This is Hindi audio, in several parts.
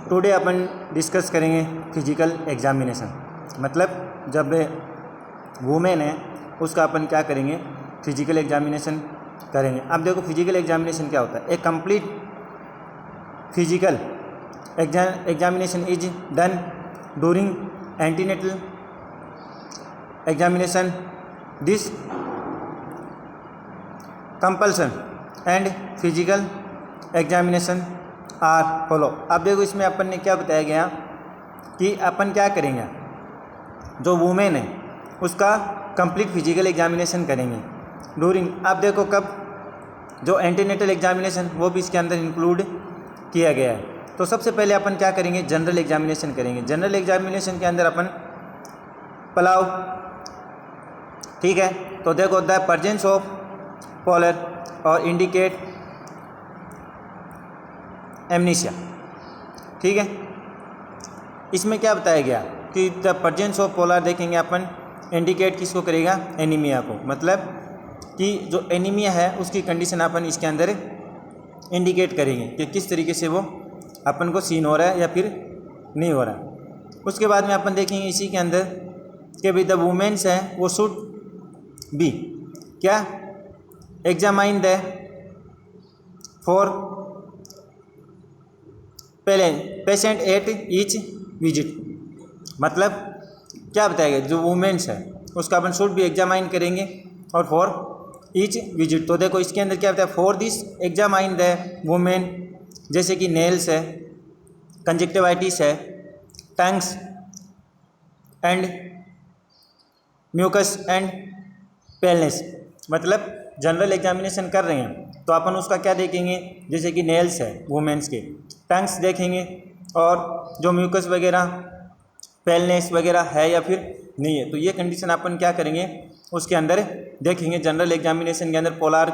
टुडे अपन डिस्कस करेंगे फिजिकल एग्जामिनेशन। मतलब जब वुमेन है उसका अपन क्या करेंगे, फिजिकल एग्जामिनेशन करेंगे। अब देखो फिजिकल एग्जामिनेशन क्या होता है। एक complete physical examination is done during antenatal examination. This compulsion and physical examination are follow. अब देखो इसमें अपन ने क्या बताया गया कि अपन क्या करेंगे, जो वुमेन है उसका कंप्लीट फिजिकल एग्जामिनेशन करेंगे ड्यूरिंग। अब देखो कब, जो एंटीनेटल एग्जामिनेशन वो भी इसके अंदर इंक्लूड किया गया है। तो सबसे पहले अपन क्या करेंगे, जनरल एग्जामिनेशन करेंगे। जनरल एग्जामिनेशन के अंदर अपन पलाव, ठीक है। तो देखो द प्रेजेंस ऑफ पोलर और इंडिकेट एमनीशिया, ठीक है। इसमें क्या बताया गया कि द प्रेजेंस ऑफ पोलर देखेंगे अपन, इंडिकेट किसको करेगा, एनीमिया को। मतलब कि जो एनीमिया है उसकी कंडीशन अपन इसके अंदर इंडिकेट करेंगे कि किस तरीके से वो अपन को सीन हो रहा है या फिर नहीं हो रहा। उसके बाद में अपन देखेंगे इसी के अंदर कि भाई द वुमेन्स है वो शुड बी क्या examine the for patient at each visit. मतलब क्या बताएगा, जो वुमेन्स है उसका अपन शुड भी एग्जामाइन करेंगे और फॉर ईच विजिट। तो देखो इसके अंदर क्या बताया, for this examine the women, जैसे कि नेल्स है, कंजक्टिवाइटिस है, tongues and mucous and paleness. मतलब जनरल एग्जामिनेशन कर रहे हैं तो अपन उसका क्या देखेंगे, जैसे कि नेल्स है वुमेन्स के, टंग्स देखेंगे और जो म्यूकस वगैरह, पेलनेस वगैरह है या फिर नहीं है। तो ये कंडीशन अपन क्या करेंगे उसके अंदर देखेंगे। जनरल एग्जामिनेशन के अंदर पोलर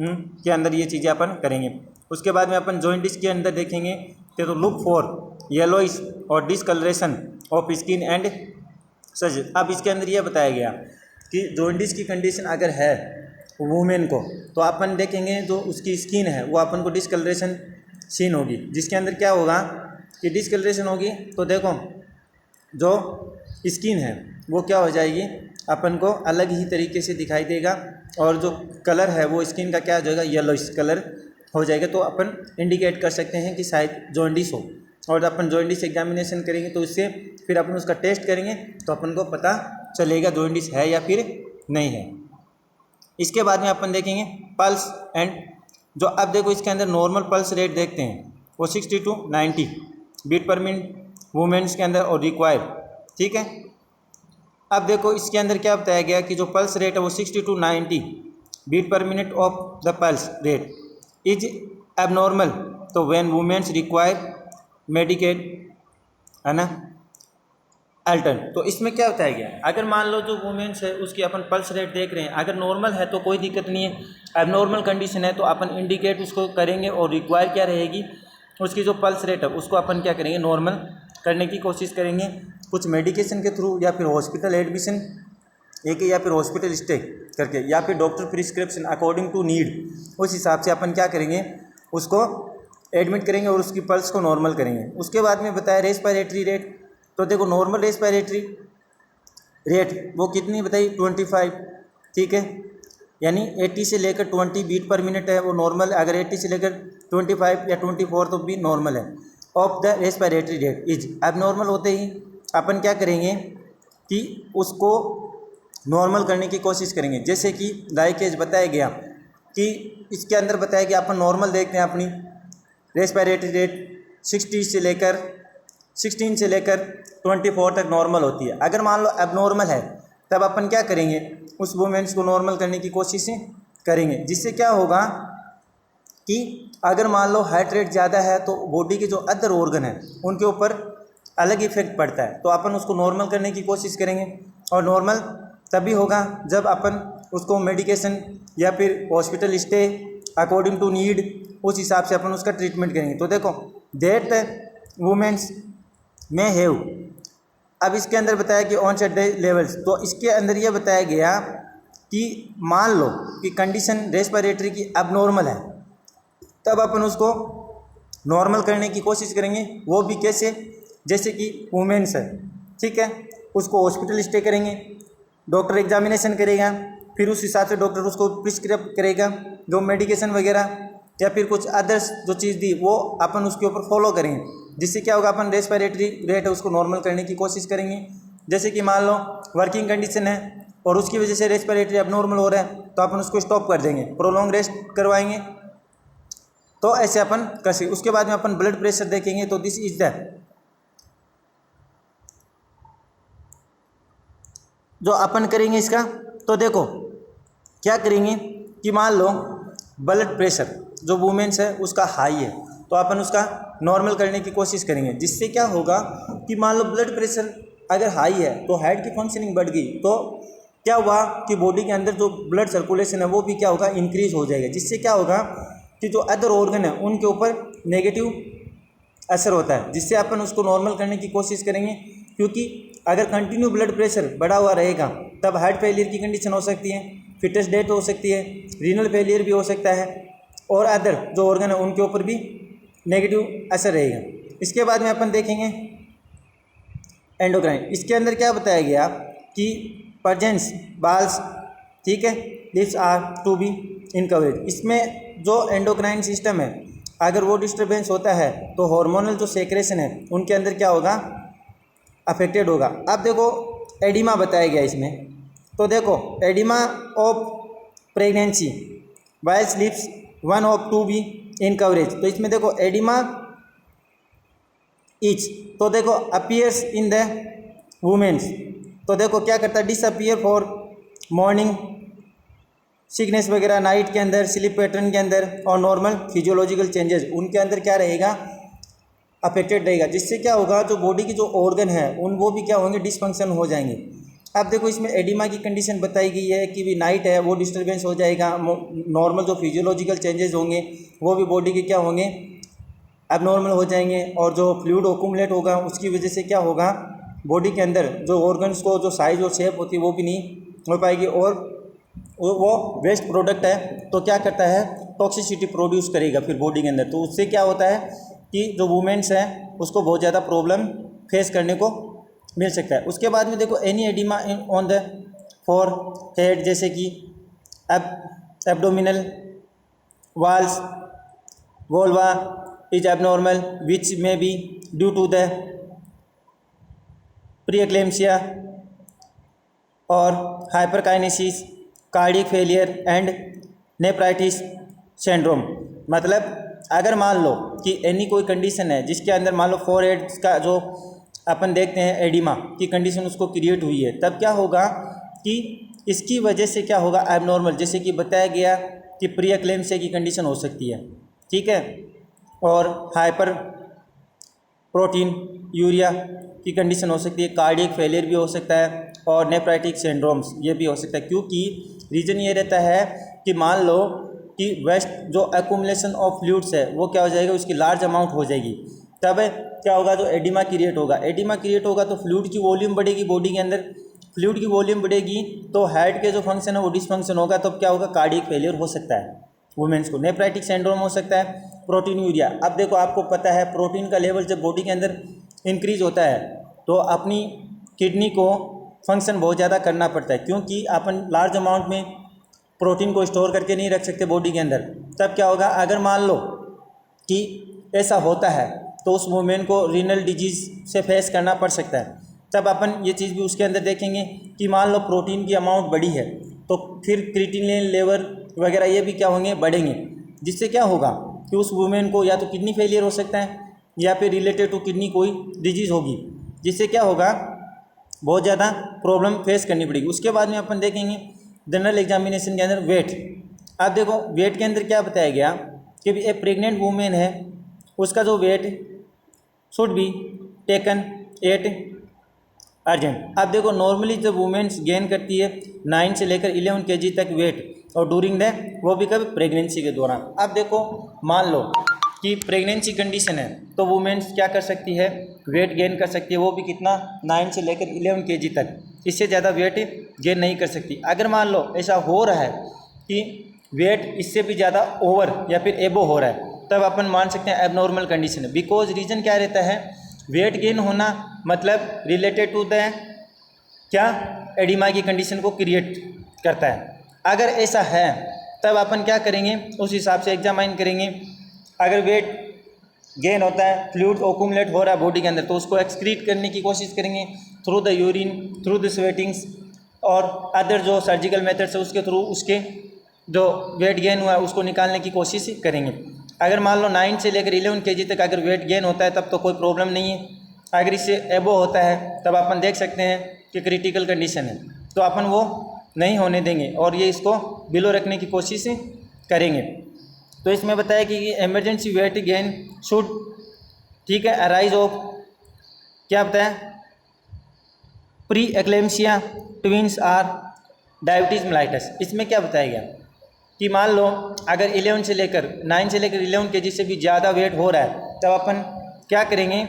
के अंदर ये चीज़ें अपन करेंगे। उसके बाद में अपन जॉइंटिस के अंदर देखेंगे तो लुक फॉर येलोइश और discoloration of skin and such. अब इसके अंदर ये बताया गया कि जॉइंटिस की कंडीशन अगर है वुमेन को तो अपन देखेंगे जो उसकी स्किन है वो अपन को डिसकलरेशन सीन होगी, जिसके अंदर क्या होगा कि डिसकलरेशन होगी। तो देखो जो स्किन है वो क्या हो जाएगी, अपन को अलग ही तरीके से दिखाई देगा और जो कलर है वो स्किन का क्या हो जाएगा, येलोइश कलर हो जाएगा। तो अपन इंडिकेट कर सकते हैं कि शायद जॉइंटिस हो। और अपन जॉइंटिस एग्जामिनेशन करेंगे तो उससे फिर अपन उसका टेस्ट करेंगे तो अपन को पता चलेगा जॉइंटिस है या फिर नहीं है। इसके बाद में अपन देखेंगे पल्स एंड जो, अब देखो इसके अंदर नॉर्मल पल्स रेट देखते हैं वो 60 to 90 beat per minute womens के अंदर और रिक्वायर, ठीक है। अब देखो इसके अंदर क्या बताया गया कि जो पल्स रेट है वो 60 to 90 beat per minute of the pulse rate is abnormal. तो व्हेन वुमेन्स रिक्वायर मेडिकेट है ना अल्टर्न। तो इसमें क्या बताया गया, अगर मान लो जो वुमेन्स है उसकी अपन पल्स रेट देख रहे हैं, अगर नॉर्मल है तो कोई दिक्कत नहीं है, एबनॉर्मल कंडीशन है तो अपन इंडिकेट उसको करेंगे और रिक्वायर क्या रहेगी, उसकी जो पल्स रेट है उसको अपन क्या करेंगे, नॉर्मल करने की कोशिश करेंगे कुछ मेडिकेशन के थ्रू या फिर हॉस्पिटल एडमिशन एक या फिर हॉस्पिटल स्टे करके या फिर doctor prescription according to need, उस हिसाब से अपन क्या करेंगे उसको एडमिट करेंगे और उसकी पल्स को नॉर्मल करेंगे। उसके बाद में बताया रेस्पिरेटरी रेट। तो देखो नॉर्मल रेस्पिरेटरी रेट वो कितनी बताई, 25, ठीक है। यानी 80 से लेकर 20 बीट पर मिनट है वो नॉर्मल, अगर 80 से लेकर 25 या 24 तो भी नॉर्मल है। Of the respiratory rate is abnormal होते ही अपन क्या करेंगे कि उसको नॉर्मल करने की कोशिश करेंगे। जैसे कि लाइकेज बताया गया कि इसके अंदर बताया गया अपन नॉर्मल देखते हैं अपनी रेस्पिरेटरी रेट 16 से लेकर 24 तक नॉर्मल होती है। अगर मान लो एबनॉर्मल है तब अपन क्या करेंगे, उस वुमेन्स को नॉर्मल करने की कोशिश करेंगे। जिससे क्या होगा कि अगर मान लो हार्ट रेट ज़्यादा है तो बॉडी के जो अदर ऑर्गन है उनके ऊपर अलग इफेक्ट पड़ता है, तो अपन उसको नॉर्मल करने की कोशिश करेंगे। और नॉर्मल तभी होगा जब अपन उसको मेडिकेशन या फिर hospital stay according to need उस हिसाब से अपन उसका ट्रीटमेंट करेंगे। तो देखो दैट वुमेन्स में हैव, अब इसके अंदर बताया कि ऑनसेट डे लेवल्स। तो इसके अंदर ये बताया गया कि मान लो कि कंडीशन रेस्पिरेटरी की अब नॉर्मल है तब अपन उसको नॉर्मल करने की कोशिश करेंगे। वो भी कैसे, जैसे कि वुमेन्स है, ठीक है, उसको हॉस्पिटल स्टे करेंगे, डॉक्टर एग्जामिनेशन करेगा, फिर उस हिसाब से डॉक्टर उसको प्रिस्क्राइब करेगा जो मेडिकेशन वगैरह या फिर कुछ अदर्स जो चीज़ दी वो अपन उसके ऊपर फॉलो करेंगे, जिससे क्या होगा, अपन रेस्पिरेटरी रेट है उसको नॉर्मल करने की कोशिश करेंगे। जैसे कि मान लो वर्किंग कंडीशन है और उसकी वजह से रेस्पिरेटरी अबनॉर्मल हो रहा है तो अपन उसको स्टॉप कर देंगे, प्रोलॉन्ग रेस्ट करवाएंगे। तो ऐसे अपन कर सकते। उसके बाद में अपन ब्लड प्रेशर देखेंगे। तो दिस इज द जो अपन करेंगे इसका, तो देखो क्या करेंगे कि मान लो ब्लड प्रेशर जो वुमेन्स है उसका हाई है तो अपन उसका नॉर्मल करने की कोशिश करेंगे, जिससे क्या होगा कि मान लो ब्लड प्रेशर अगर हाई है तो हार्ट की फंक्शनिंग बढ़ गई तो क्या हुआ कि बॉडी के अंदर जो ब्लड सर्कुलेशन है वो भी क्या होगा, इंक्रीज हो जाएगा, जिससे क्या होगा कि जो अदर ऑर्गन है उनके ऊपर नेगेटिव असर होता है, जिससे अपन उसको नॉर्मल करने की कोशिश करेंगे। क्योंकि अगर कंटिन्यू ब्लड प्रेशर बढ़ा हुआ रहेगा तब हार्ट फेलियर की कंडीशन हो सकती है, फिटेस्ट डेथ हो सकती है, रीनल फेलियर भी हो सकता है और अदर जो ऑर्गन है उनके ऊपर भी नेगेटिव असर रहेगा। इसके बाद में अपन देखेंगे एंडोक्राइन। इसके अंदर क्या बताया गया कि प्रेजेंस बाल्स, ठीक है, lips are to be in coverage. इसमें जो एंडोक्राइन सिस्टम है अगर वो डिस्टर्बेंस होता है तो हार्मोनल जो सेक्रेशन है उनके अंदर क्या होगा, अफेक्टेड होगा। अब देखो एडिमा बताया गया इसमें, तो देखो edema of pregnancy while slips one of to be in coverage. तो इसमें देखो एडिमा इच, तो देखो अपीयर्स इन द वुमेन्स, तो देखो क्या करता है, डिसअपीयर फॉर मॉर्निंग सिकनेस वगैरह, नाइट के अंदर स्लीप पैटर्न के अंदर और नॉर्मल फिजियोलॉजिकल चेंजेस उनके अंदर क्या रहेगा, अफेक्टेड रहेगा, जिससे क्या होगा जो बॉडी की जो ऑर्गन है उन वो भी क्या होंगे, डिसफंक्शन हो जाएंगे। अब देखो इसमें एडिमा की कंडीशन बताई गई है कि भी नाइट है वो डिस्टर्बेंस हो जाएगा, नॉर्मल जो फिजियोलॉजिकल चेंजेस होंगे वो भी बॉडी के क्या होंगे, अब नॉर्मल हो जाएंगे, और जो फ्लूइड ओकुमुलेट होगा उसकी वजह से क्या होगा, बॉडी के अंदर जो ऑर्गन्स को जो साइज और शेप होती है वो भी नहीं हो पाएगी, और वो वेस्ट प्रोडक्ट है तो क्या करता है, टॉक्सिसिटी प्रोड्यूस करेगा फिर बॉडी के अंदर। तो उससे क्या होता है कि जो वुमेन्स हैं उसको बहुत ज़्यादा प्रॉब्लम फेस करने को मिल सकता है। उसके बाद में देखो any edema on the forehead, जैसे कि abdominal walls vulva is abnormal which may be due to the preeclampsia और hyperkinesis, cardiac failure and nephritis syndrome. मतलब अगर मान लो कि एनी कोई कंडीशन है जिसके अंदर मान लो फोरहेड का जो अपन देखते हैं एडिमा की कंडीशन उसको क्रिएट हुई है, तब क्या होगा कि इसकी वजह से क्या होगा, एबनॉर्मल, जैसे कि बताया गया कि प्रीएक्लेम्सिया की कंडीशन हो सकती है, ठीक है, और हाइपर प्रोटीन यूरिया की कंडीशन हो सकती है, कार्डियक फेलियर भी हो सकता है और नेफ्राइटिक सिंड्रोम्स ये भी हो सकता है। क्योंकि रीज़न ये रहता है कि मान लो कि वेस्ट जो एक्यूमुलेशन ऑफ फ्लूइड्स है वो क्या हो जाएगा, उसकी लार्ज अमाउंट हो जाएगी, तब क्या होगा, जो एडिमा क्रिएट होगा। एडिमा क्रिएट होगा तो फ्लूइड की वॉल्यूम बढ़ेगी, बॉडी के अंदर फ्लूइड की वॉल्यूम बढ़ेगी तो हार्ट के जो फंक्शन है वो डिसफंक्शन होगा, तब क्या होगा, कार्डियक फेलियर हो सकता है वुमेन्स को, नेफ्राइटिक सिंड्रोम हो सकता है, प्रोटीन यूरिया। अब देखो आपको पता है प्रोटीन का लेवल जब बॉडी के अंदर इंक्रीज होता है तो अपनी किडनी को फंक्शन बहुत ज़्यादा करना पड़ता है, क्योंकि अपन लार्ज अमाउंट में प्रोटीन को स्टोर करके नहीं रख सकते बॉडी के अंदर। तब क्या होगा, अगर मान लो कि ऐसा होता है तो उस वुमेन को रीनल डिजीज़ से फेस करना पड़ सकता है। तब अपन ये चीज़ भी उसके अंदर देखेंगे कि मान लो प्रोटीन की अमाउंट बढ़ी है तो फिर क्रिएटिनिन लेवल वगैरह ये भी क्या होंगे, बढ़ेंगे, जिससे क्या होगा कि उस वुमेन को या तो किडनी फेलियर हो सकता है या फिर रिलेटेड टू किडनी कोई डिजीज़ होगी, जिससे क्या होगा, बहुत ज़्यादा प्रॉब्लम फेस करनी पड़ेगी। उसके बाद में अपन देखेंगे जनरल एग्जामिनेशन के अंदर वेट। अब देखो वेट के अंदर क्या बताया गया कि ए प्रेग्नेंट वुमेन है उसका जो weight should be taken at urgent. अब देखो नॉर्मली जब वुमेन्स गेन करती है 9 से लेकर 11 kg तक वेट, और ड्यूरिंग द वो भी कब, प्रेगनेंसी के दौरान। अब देखो मान लो कि प्रेगनेंसी कंडीशन है तो वुमेन्स क्या कर सकती है, वेट गेन कर सकती है, वो भी कितना, 9 से लेकर 11 kg तक, इससे ज़्यादा वेट गेन नहीं कर सकती। अगर मान लो ऐसा हो रहा है कि वेट इससे भी ज़्यादा ओवर या फिर एबो हो रहा है तब अपन मान सकते हैं एबनॉर्मल कंडीशन है। बिकॉज रीज़न क्या रहता है, वेट गेन होना मतलब रिलेटेड टू द क्या एडिमा की कंडीशन को क्रिएट करता है। अगर ऐसा है तब अपन क्या करेंगे, उस हिसाब से एग्जामाइन करेंगे। अगर वेट गेन होता है, फ्लूइड ओकुमुलेट हो रहा है बॉडी के अंदर, तो उसको एक्सक्रीट करने की कोशिश करेंगे through the urine, through the sweatings और अदर जो सर्जिकल मेथड्स है उसके थ्रू उसके जो वेट गेन हुआ है उसको निकालने की कोशिश करेंगे। अगर मान लो 9 से लेकर 11 kg तक अगर वेट गेन होता है तब तो कोई प्रॉब्लम नहीं है। अगर इससे एबो होता है तब अपन देख सकते हैं कि क्रिटिकल कंडीशन है, तो अपन वो नहीं होने देंगे और ये इसको बिलो रखने की कोशिश करेंगे। तो इसमें बताया कि इमरजेंसी वेट गेन शुड, ठीक है, अराइज ऑफ क्या बताया, pre eclampsia, twins are diabetes mellitus. इसमें क्या बताया गया कि मान लो अगर 9 से लेकर 11 kg से भी ज़्यादा वेट हो रहा है तब अपन क्या करेंगे,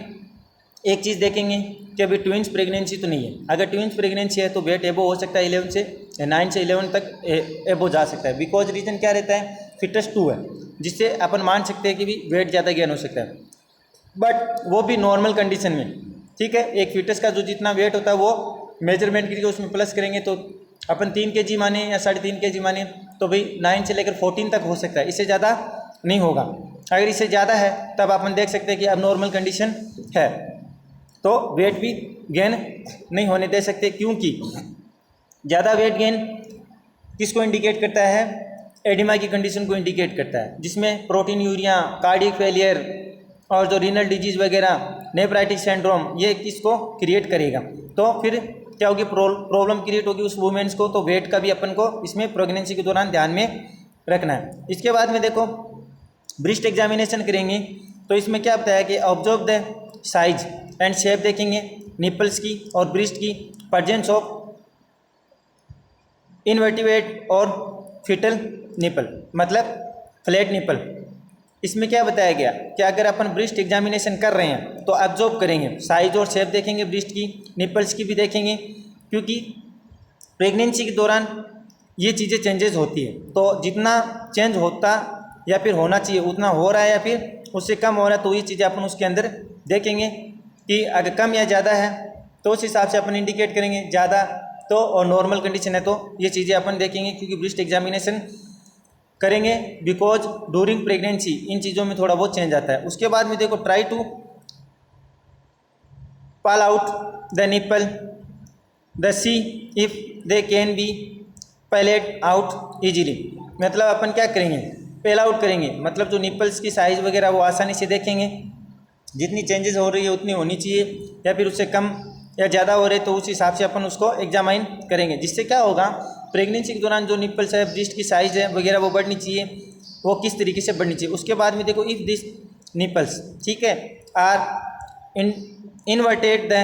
एक चीज़ देखेंगे कि अभी ट्विंस प्रेगनेंसी तो नहीं है। अगर ट्विंस प्रेगनेंसी है तो वेट एबो हो सकता है 9 से 11 तक एबो जा सकता है। बिकॉज रीज़न क्या रहता है, फिटनेस 2 है, जिससे अपन मान सकते हैं कि भी वेट ज़्यादा गेन हो सकता है, बट वो भी नॉर्मल कंडीशन में, ठीक है। एक फिटनेस का जो जितना वेट होता है वो मेजरमेंट करके उसमें प्लस करेंगे तो अपन 3 kg माने या 3.5 kg माने तो भाई 9 से लेकर 14 तक हो सकता है, इससे ज़्यादा नहीं होगा। अगर इससे ज़्यादा है तब अपन देख सकते हैं कि अब नॉर्मल कंडीशन है, तो वेट भी गेन नहीं होने दे सकते, क्योंकि ज़्यादा वेट गेन किसको इंडिकेट करता है, एडिमा की कंडीशन को इंडिकेट करता है, जिसमें प्रोटीन यूरिया, कार्डियक फेलियर और जो रीनल डिजीज़ वगैरह, नेफ्राइटिक सिंड्रोम, ये किसको क्रिएट करेगा। तो फिर क्या होगी, प्रॉब्लम क्रिएट होगी उस वुमेन्स को। तो वेट का भी अपन को इसमें प्रेगनेंसी के दौरान ध्यान में रखना है। इसके बाद में देखो ब्रेस्ट एग्जामिनेशन करेंगे, तो इसमें क्या बताया कि observe the size and shape देखेंगे निपल्स की और ब्रेस्ट की, प्रेजेंस ऑफ इनवर्टिब्रेट और फिटल निपल मतलब फ्लैट निपल। इसमें क्या बताया गया कि अगर अपन ब्रेस्ट एग्जामिनेशन कर रहे हैं तो ऑब्जर्व करेंगे, साइज और शेप देखेंगे ब्रेस्ट की, निपल्स की भी देखेंगे, क्योंकि प्रेगनेंसी के दौरान ये चीज़ें चेंजेस होती है। तो जितना चेंज होता या फिर होना चाहिए उतना हो रहा है या फिर उससे कम हो रहा है, तो ये चीज़ें अपन उसके अंदर देखेंगे कि अगर कम या ज़्यादा है तो उस हिसाब से अपन इंडिकेट करेंगे। ज़्यादा तो और नॉर्मल कंडीशन है तो ये चीज़ें अपन देखेंगे, क्योंकि ब्रेस्ट एग्जामिनेशन करेंगे बिकॉज ड्यूरिंग प्रेगनेंसी इन चीज़ों में थोड़ा बहुत चेंज आता है। उसके बाद में देखो try to pull out the nipple, the see if they can be pulled out easily। मतलब अपन क्या करेंगे, पेल आउट करेंगे, मतलब जो निपल्स की साइज़ वगैरह वो आसानी से देखेंगे, जितनी चेंजेस हो रही है उतनी होनी चाहिए या फिर उससे कम या ज़्यादा हो रहे तो उस हिसाब से अपन उसको एग्जामाइन करेंगे। जिससे क्या होगा, प्रेगनेंसी के दौरान जो निपल्स है, ब्रेस्ट की साइज़ है वगैरह वो बढ़नी चाहिए, वो किस तरीके से बढ़नी चाहिए। उसके बाद में देखो इफ़ दिस निपल्स, ठीक है, are inverted the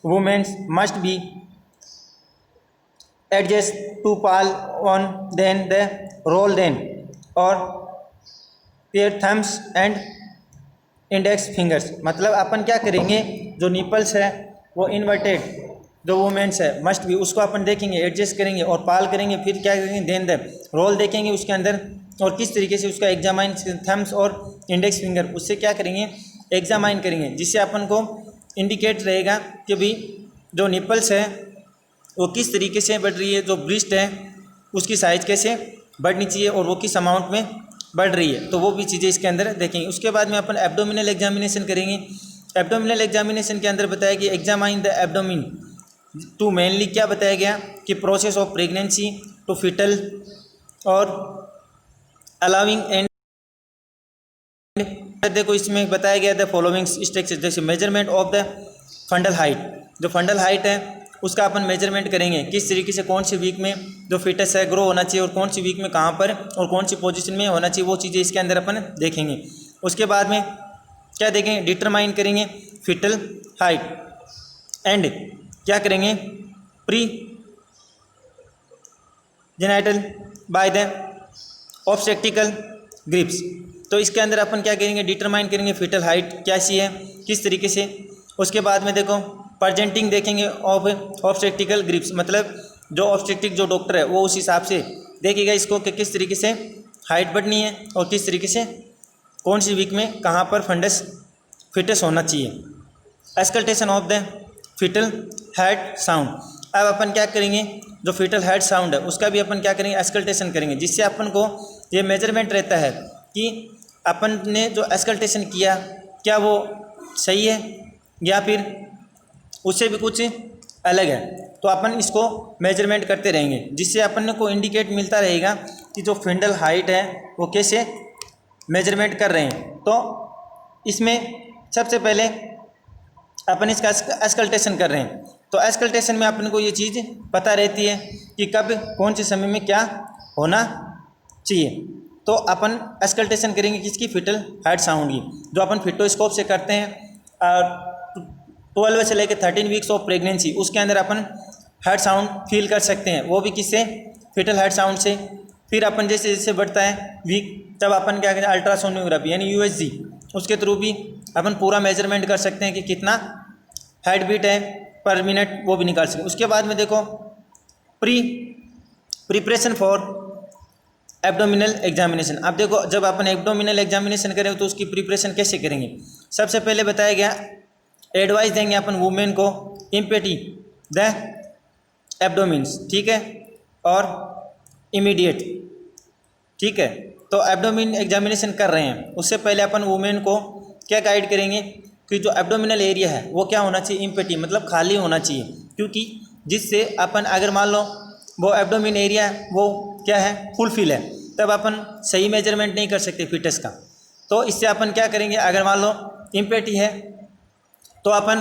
womens must be adjust to pull on then the roll then और pair thumbs and index fingers. मतलब अपन क्या करेंगे, जो निपल्स है वो इन्वर्टेड जो वुमेन्स है मस्ट भी, उसको अपन देखेंगे, एडजस्ट करेंगे और पाल करेंगे, फिर क्या करेंगे, देन द रोल देखेंगे उसके अंदर और किस तरीके से उसका एग्जामाइन थम्स और इंडेक्स फिंगर उससे क्या करेंगे, एग्जामाइन करेंगे, जिससे अपन को इंडिकेट रहेगा कि भाई जो निपल्स है वो किस तरीके से बढ़ रही है, जो ब्रेस्ट है उसकी साइज़ कैसे बढ़नी चाहिए और वो किस अमाउंट में बढ़ रही है, तो वो भी चीज़ें इसके अंदर देखेंगे। उसके बाद में अपन एब्डोमिनल एग्जामिनेशन करेंगे। एब्डोमिनल एग्जामिनेशन के अंदर बताया कि examine the abdomen to mainly क्या बताया गया कि process of pregnancy to fetal और अलाउिंग एंड देखो इसमें बताया गया द फॉलोइंग स्ट्रक्चर, जैसे measurement of the fundal height, जो फंडल हाइट है उसका अपन मेजरमेंट करेंगे, किस तरीके से कौन सी वीक में जो फिटस है ग्रो होना चाहिए और कौन सी वीक में कहाँ पर और कौन सी पोजीशन में होना चाहिए, वो चीज़ें इसके अंदर अपन देखेंगे। उसके बाद में क्या देखेंगे, डिटरमाइन करेंगे फिटल हाइट एंड क्या करेंगे, pre genital by the obstetrical grips. तो इसके अंदर अपन क्या करेंगे, डिटरमाइन करेंगे फिटल हाइट क्या सी है, किस तरीके से। उसके बाद में देखो प्रेजेंटिंग देखेंगे ऑफ ऑब्स्टेक्टिकल ग्रिप्स, मतलब जो ऑब्स्टेक्टिक जो डॉक्टर है वो उस हिसाब से देखेगा इसको कि किस तरीके से हाइट बढ़नी है और किस तरीके से कौन सी वीक में कहाँ पर फिटस होना चाहिए। Auscultation of the fetal head sound. अब अपन क्या करेंगे, जो फीटल हेड साउंड है उसका भी अपन क्या करेंगे, एस्कल्टेशन करेंगे, जिससे अपन को ये मेजरमेंट रहता है कि अपन ने जो एस्कल्टेशन किया क्या वो सही है या फिर उससे भी कुछ अलग है। तो अपन इसको मेजरमेंट करते रहेंगे, जिससे अपन को इंडिकेट मिलता रहेगा कि जो फिंडल हाइट है वो कैसे मेजरमेंट कर रहे हैं। तो इसमें सबसे पहले अपन इसका एस्कल्टेशन कर रहे हैं, तो एस्कल्टेशन में अपन को ये चीज़ पता रहती है कि कब कौन से समय में क्या होना चाहिए। तो अपन एस्कल्टेशन करेंगे किसकी, फिटल हेड साउंड की, जो अपन फिटोस्कोप से करते हैं। 12 से लेकर 13 वीक्स ऑफ प्रेगनेंसी उसके अंदर अपन हेड साउंड फील कर सकते हैं, वो भी किससे, फिटल हेड साउंड से। फिर अपन जैसे जैसे बढ़ता है वीक, तब अपन क्या करें, अल्ट्रासोनोग्राफी यानी यूएसजी उसके थ्रू भी अपन पूरा मेजरमेंट कर सकते हैं कि कितना हार्ट बीट है पर मिनट, वो भी निकाल सकते हैं। उसके बाद में देखो प्रिपरेशन फॉर एब्डोमिनल एग्जामिनेशन। अब देखो जब अपन एब्डोमिनल एग्जामिनेशन करें तो उसकी प्रिपरेशन कैसे करेंगे। सबसे पहले बताया गया, एडवाइस देंगे अपन वुमेन को इम्पेटी द एब्डोमिन्स, ठीक है, और इमीडिएट, ठीक है। तो एब्डोमिन एग्जामिनेशन कर रहे हैं उससे पहले अपन वुमेन को क्या गाइड करेंगे कि जो एब्डोमिनल एरिया है वो क्या होना चाहिए, इम्पेटी मतलब खाली होना चाहिए, क्योंकि जिससे अपन अगर मान लो वो एब्डोमिन एरिया वो क्या है, फुलफिल है, तब अपन सही मेजरमेंट नहीं कर सकते फिटस का। तो इससे अपन क्या करेंगे, अगर मान लो इम्पेटी है तो अपन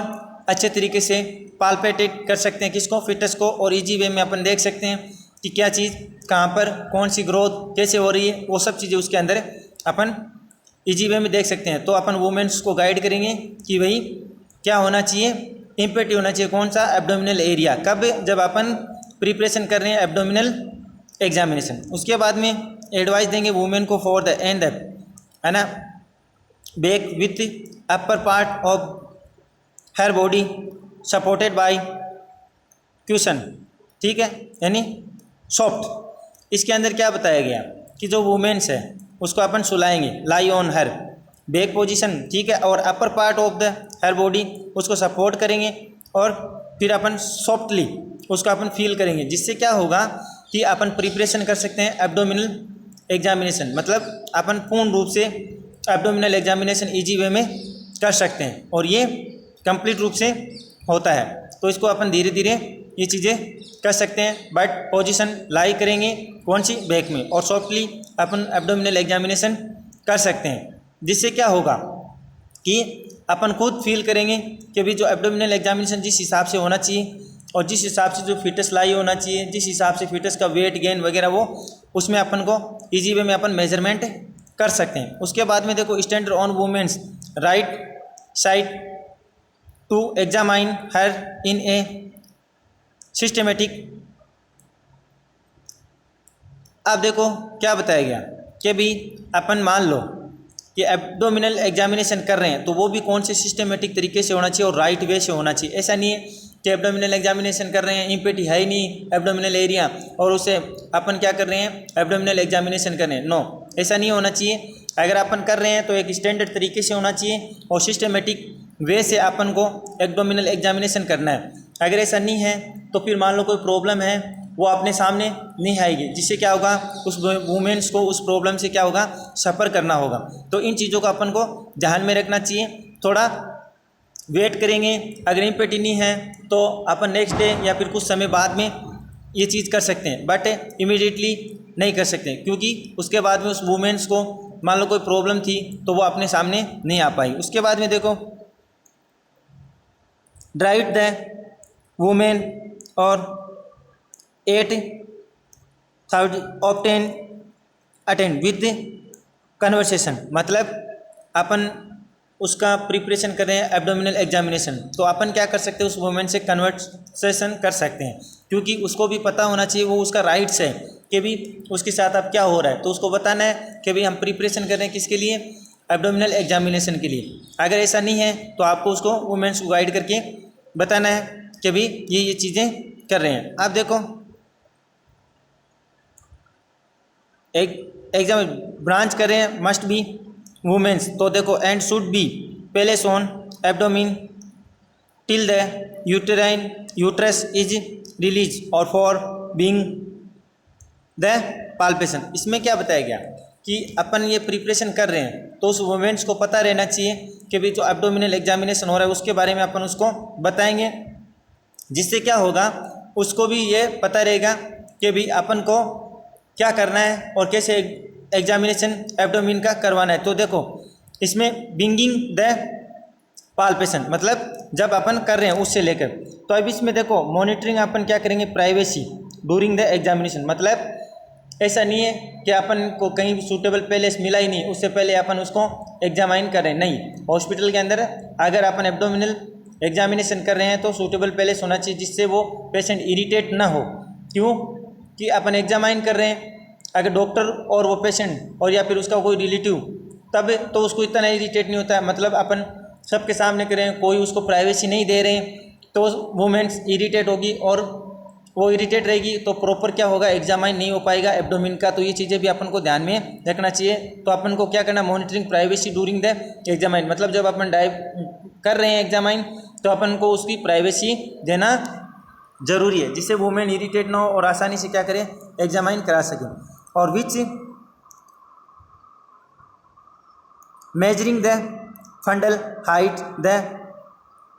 अच्छे तरीके से पाल्पेटेट कर सकते हैं किसको, फिटस को, और इजी वे में अपन देख सकते हैं कि क्या चीज़ कहाँ पर कौन सी ग्रोथ कैसे हो रही है, वो सब चीज़ें उसके अंदर अपन इजी वे में देख सकते हैं। तो अपन वुमेन्स को गाइड करेंगे कि भाई क्या होना चाहिए, इम्पेटी होना चाहिए कौन सा, एब्डोमिनल एरिया, कब, जब अपन प्रिपरेशन कर रहे हैं एब्डोमिनल एग्जामिनेशन। उसके बाद में एडवाइस देंगे वुमेन को फॉर द एंड है ना, back with upper part of her body supported by caution, ठीक है, यानी सॉफ्ट। इसके अंदर क्या बताया गया कि जो वुमेन्स है उसको अपन सुलाएंगे, lie on her back position, ठीक है, और upper part of the her body उसको सपोर्ट करेंगे, और फिर अपन सॉफ्टली उसको अपन फील करेंगे, जिससे क्या होगा कि अपन प्रिपरेशन कर सकते हैं एब्डोमिनल एग्जामिनेशन, मतलब अपन पूर्ण रूप से एब्डोमिनल एग्जामिनेशन इजी वे में कर सकते हैं, और ये कंप्लीट रूप से होता है। तो इसको अपन धीरे धीरे ये चीज़ें कर सकते हैं, बट पोजीशन लाई करेंगे कौन सी, बैक में, और सॉफ्टली अपन एब्डोमिनल एग्जामिनेशन कर सकते हैं, जिससे क्या होगा कि अपन खुद फील करेंगे कि भी जो एब्डोमिनल एग्जामिनेशन जिस हिसाब से होना चाहिए और जिस हिसाब से जो फिटस लाई होना चाहिए, जिस हिसाब से फिटस का वेट गेन वगैरह वो उसमें अपन को ईजी वे में अपन मेजरमेंट कर सकते हैं। उसके बाद में देखो standard on womens right side to examine her in a systematic. अब देखो क्या बताया गया कि भी अपन मान लो कि एब्डोमिनल एग्जामिनेशन कर रहे हैं तो वो भी कौन से सिस्टमेटिक तरीके से होना चाहिए और राइट वे से होना चाहिए। ऐसा नहीं है कि एब्डोमिनल एग्जामिनेशन कर रहे हैं, इम्पेटी है ही नहीं एब्डोमिनल एरिया, और उसे अपन क्या कर रहे हैं, एब्डोमिनल एग्जामिनेशन कर रहे हैं। नो, ऐसा नहीं होना चाहिए। अगर अपन कर रहे हैं तो एक स्टैंडर्ड तरीके से होना चाहिए और सिस्टमेटिक वे से अपन को एब्डोमिनल एग्जामिनेशन करना है। अगर ऐसा नहीं है तो फिर मान लो कोई प्रॉब्लम है वो अपने सामने नहीं आएगी, जिससे क्या होगा उस वुमेन्स को उस प्रॉब्लम से क्या होगा, सफ़र करना होगा। तो इन चीज़ों को अपन को ध्यान में रखना चाहिए। थोड़ा वेट करेंगे, अगर इम्पेटी नहीं है तो अपन नेक्स्ट डे या फिर कुछ समय बाद में ये चीज़ कर सकते हैं, बट इमीडिएटली नहीं कर सकते, क्योंकि उसके बाद में उस वुमेन्स को मान लो कोई प्रॉब्लम थी तो वो अपने सामने नहीं आ पाई। उसके बाद में देखो ड्राइव द वुमेन और 8,000 ऑप्टेन अटेंड विद कन्वर्सेशन, मतलब अपन उसका प्रिपरेशन कर रहे हैं एब्डोमिनल एग्जामिनेशन, तो अपन क्या कर सकते हैं, उस वुमेन से कन्वर्सेशन कर सकते हैं, क्योंकि उसको भी पता होना चाहिए, वो उसका राइट्स है कि भी उसके साथ अब क्या हो रहा है, तो उसको बताना है कि भाई हम प्रिपरेशन कर रहे हैं किसके लिए, एब्डोमिनल एग्जामिनेशन के लिए। अगर ऐसा नहीं है तो आपको उसको वुमेन्स को गाइड करके बताना है कि भाई ये चीज़ें कर रहे हैं। आप देखो एक एग्जाम ब्रांच कर रहे हैं मस्ट बी वुमेन्स, तो देखो and should be place on abdomen till the uterus is release और फॉर बीइंग द पाल्पेशन। इसमें क्या बताया गया कि अपन ये प्रिपरेशन कर रहे हैं तो उस वुमेन्स को पता रहना चाहिए कि भाई जो एब्डोमिनल एग्जामिनेशन हो रहा है उसके बारे में अपन उसको बताएंगे, जिससे क्या होगा उसको भी ये पता रहेगा कि भाई अपन को क्या करना है और कैसे एग्जामिनेशन एब्डोमिन का करवाना है। तो देखो इसमें बिंगिंग द पाल्पेशन मतलब जब अपन कर रहे हैं उससे लेकर, तो अब इसमें देखो मॉनिटरिंग अपन क्या करेंगे प्राइवेसी ड्यूरिंग द एग्जामिनेशन, मतलब ऐसा नहीं है कि अपन को कहीं भी सूटेबल प्लेस मिला ही नहीं उससे पहले अपन उसको एग्जामाइन कर रहे हैं, नहीं। हॉस्पिटल के अंदर अगर अपन एब्डोमिनल एग्जामिनेशन कर रहे हैं तो सूटेबल प्लेस होना चाहिए जिससे वो पेशेंट इरिटेट ना हो। क्यों कि अपन एग्जामाइन कर रहे हैं, अगर डॉक्टर और वो पेशेंट और या फिर उसका कोई रिलेटिव तब तो उसको इतना इरिटेट नहीं होता है, मतलब अपन सबके सामने कर रहे हैं, कोई उसको प्राइवेसी नहीं दे रहे हैं तो वुमेन्स इरिटेट होगी और वो इरिटेट रहेगी तो प्रॉपर क्या होगा एग्जामाइन नहीं हो पाएगा एब्डोमिन का। तो ये चीज़ें भी अपन को ध्यान में रखना चाहिए। तो अपन को क्या करना, monitoring privacy during the examine, मतलब जब अपन कर रहे हैं एग्जामाइन तो अपन को उसकी प्राइवेसी देना जरूरी है जिससे वुमेन इरिटेट ना हो और आसानी से क्या करें एग्जामाइन करा सकें। और which measuring the fundal height the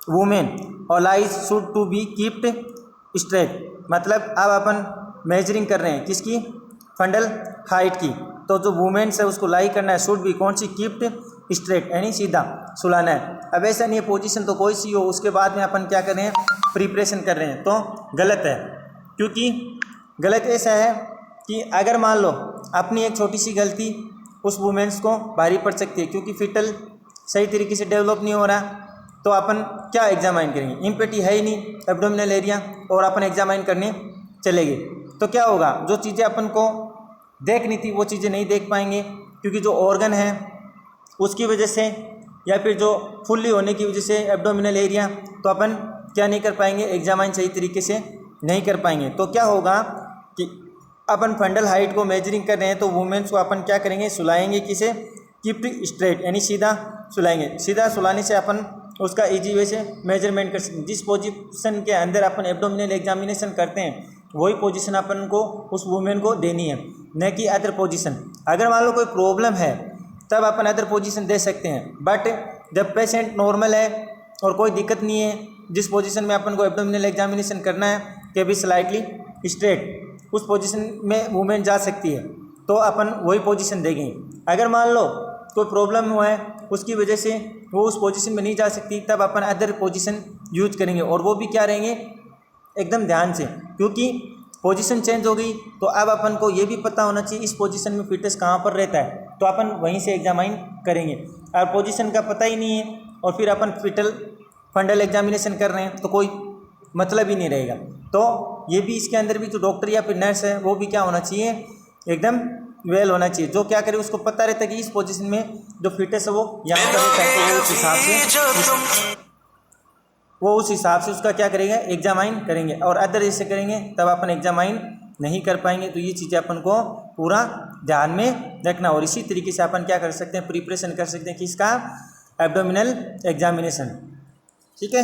women और lies should to be keeped straight, मतलब अब अपन मेजरिंग कर रहे हैं किसकी, फंडल हाइट की, तो जो वुमेन है उसको लाई करना है, शुड भी कौन सी कीप्ड स्ट्रेट यानी सीधा सुलाना है। अब ऐसा नहीं है पोजीशन तो कोई सी हो उसके बाद में अपन क्या कर रहे हैं प्रिपरेशन कर रहे हैं तो गलत है, क्योंकि गलत ऐसा है कि अगर मान लो अपनी एक छोटी सी गलती उस वुमेन्स को भारी पड़ सकती है, क्योंकि फिटल सही तरीके से डेवलप नहीं हो रहा तो अपन क्या एग्जामाइन करेंगे, इम्पेटी है ही नहीं एब्डोमिनल एरिया और अपन एग्जामाइन करने चले गए तो क्या होगा, जो चीज़ें अपन को देखनी थी वो चीज़ें नहीं देख पाएंगे, क्योंकि जो ऑर्गन है उसकी वजह से या फिर जो फुल्ली होने की वजह से एब्डोमिनल एरिया, तो अपन क्या नहीं कर पाएंगे एग्जामाइन सही तरीके से नहीं कर पाएंगे। तो क्या होगा कि अपन फंडल हाइट को मेजरिंग कर रहे हैं तो वुमेन्स को अपन क्या करेंगे सुलाएंगे किसे, कीप्ड स्ट्रेट यानी सीधा सुलाएंगे। सीधा सुलाने से अपन उसका इजी वे से मेजरमेंट कर सकते हैं। जिस पोजीशन के अंदर अपन एब्डोमिनल एग्जामिनेशन करते हैं वही पोजीशन अपन को उस वुमेन को देनी है, न कि अदर पोजीशन। अगर मान लो कोई प्रॉब्लम है तब अपन अदर पोजीशन दे सकते हैं, बट जब पेशेंट नॉर्मल है और कोई दिक्कत नहीं है, जिस पोजीशन में अपन को एब्डोमिनल एग्जामिनेशन करना है कि भी स्लाइटली स्ट्रेट उस पोजीशन में वुमेन जा सकती है तो अपन वही पोजीशन देंगे। अगर मान लो कोई प्रॉब्लम हुआ है उसकी वजह से वो उस पोजीशन में नहीं जा सकती तब अपन अदर पोजीशन यूज करेंगे, और वो भी क्या रहेंगे एकदम ध्यान से, क्योंकि पोजीशन चेंज हो गई तो अब अपन को ये भी पता होना चाहिए इस पोजीशन में फिटनेस कहाँ पर रहता है तो अपन वहीं से एग्जामाइन करेंगे। और पोजीशन का पता ही नहीं है और फिर अपन फंडल एग्जामिनेशन कर रहे हैं तो कोई मतलब ही नहीं रहेगा। तो ये भी इसके अंदर भी जो डॉक्टर या फिर नर्स है वो भी क्या होना चाहिए एकदम वेल होना चाहिए, जो क्या करे उसको पता रहता है कि इस पोजीशन में जो फिटनेस है वो यहाँ पर रहता है, तो वो उस हिसाब से उसका क्या करेंगे एग्जामाइन करेंगे, और अदर जैसे करेंगे तब अपन एग्जामाइन नहीं कर पाएंगे। तो ये चीज़ें अपन को पूरा ध्यान में रखना, और इसी तरीके से अपन क्या कर सकते हैं प्रिपरेशन कर सकते हैं किसका एब्डोमिनल एग्जामिनेशन। ठीक है।